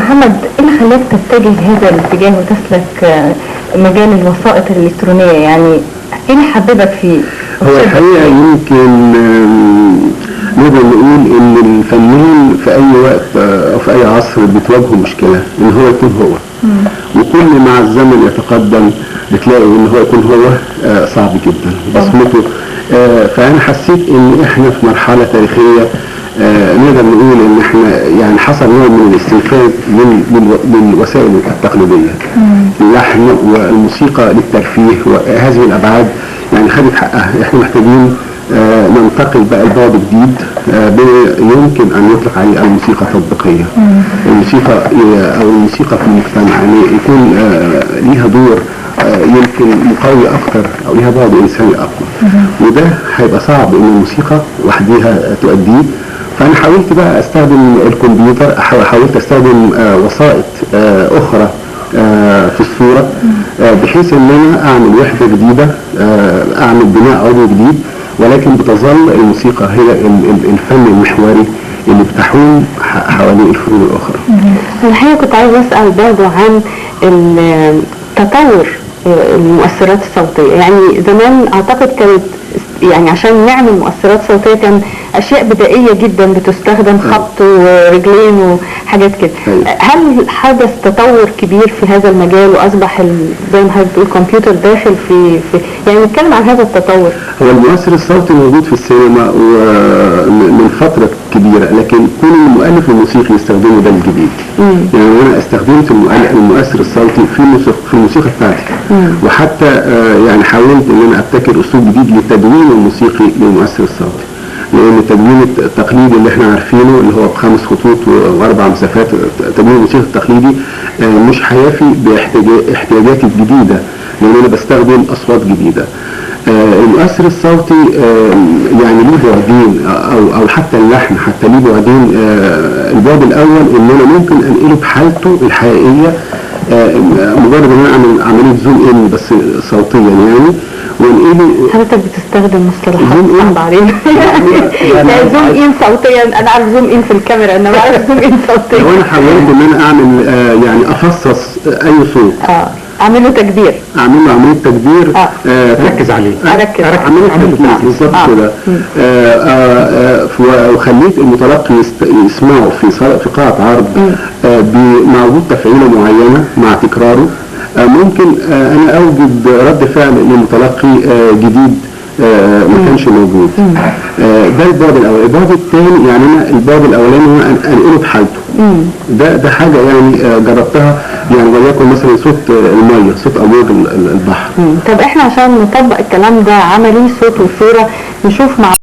محمد، ايه اللي خلاك تتجه هذا الاتجاه وتسلك مجال الوسائط الإلكترونية؟ يعني ايه اللي حببك فيه؟ هو الحقيقة يمكن نقدر نقول ان الفنان في اي وقت او في اي عصر بتواجهه مشكلة ان هو يكون هو، وكل مع الزمن يتقدم بتلاقي ان هو يكون هو صعب جدا بصمته. فانا حسيت ان احنا في مرحلة تاريخية نقدر نقول ان احنا يعني حصل نوع من الاستنفاذ للوسائل التقليدية، اللحن والموسيقى للترفيه وهذه الابعاد يعني خدت حقها. احنا محتاجين ننتقل بقى لبعد جديد يمكن ان يطلق عليه الموسيقى التطبيقية. الموسيقى او الموسيقى في المجتمع يعني يكون ليها دور يمكن مقوي اكتر او ليها بعد انساني اقوى، وده هيبقى صعب ان الموسيقى وحديها تؤديه. فانا حاولت بقى استخدم الكمبيوتر، حاولت استخدم وسائط اخرى في الصورة بحيث ان انا اعمل وحدة جديدة، اعمل بناء عضوي جديد، ولكن بتظل الموسيقى هي الفن المحوري اللي بتحوم حوالين الفنون الاخرى. الحقيقة كنت عايز اسأل برضه عن تطور المؤثرات الصوتية. يعني زمان اعتقد كانت يعني عشان نعمل مؤثرات صوتية كان اشياء بدائية جدا بتستخدم، خبط ورجلين وحاجات كده. هل حدث تطور كبير في هذا المجال واصبح زي ما حضرتك بتقول كمبيوتر داخل في يعني نتكلم عن هذا التطور؟ هو المؤثر الصوتي موجود في السينما من فترة كبيرة، لكن كل المؤلف الموسيقي يستخدمه ده الجديد. يعني انا استخدمت المؤثر الصوتي في الموسيقى بتاعتي، وحتى يعني حاولت ان انا ابتكر اسلوب جديد للتدوين الموسيقي للمؤثر الصوتي، لان التدوين التقليدي اللي احنا عارفينه اللي هو ب5 خطوط و4 مسافات، التدوين الموسيقي التقليدي مش هيفي باحتياجاتي الجديدة، لان انا بستخدم اصوات جديدة. المؤثر الصوتي يعني ليه بعدين، او حتى اللحن حتى ليه بعدين. البعد الاول ان انا ممكن انقله بحالته الحقيقية، مجرد ان انا اعمل عملية زوم ان بس صوتيا يعني، وانقله. حضرتك بتستخدم مصطلحات صعبة علينا. يعني زوم ان صوتيا، انا عارف زوم ان في الكاميرا، انا بعرف زوم ان صوتيا. وانا حاولت ان انا اعمل يعني افصص اي صوت، اعمل له تكبير، اعمل له عمليه تكبير، ركز عليه، عمليه بالظبط كده. وخليت المتلقي يسمعه في قاعه عرض بمعروض تفعيله معينه مع تكراره. ممكن انا اوجد رد فعل للمتلقي جديد ما كانش موجود. ده البعد الاول. البعد الثاني يعني انا البعد الاولاني هو انقله بحالته. ده حاجه يعني جربتها، يعني وليكن مثلا صوت الميه، صوت امواج البحر. طب احنا عشان نطبق الكلام ده عملي صوت وصوره نشوف مع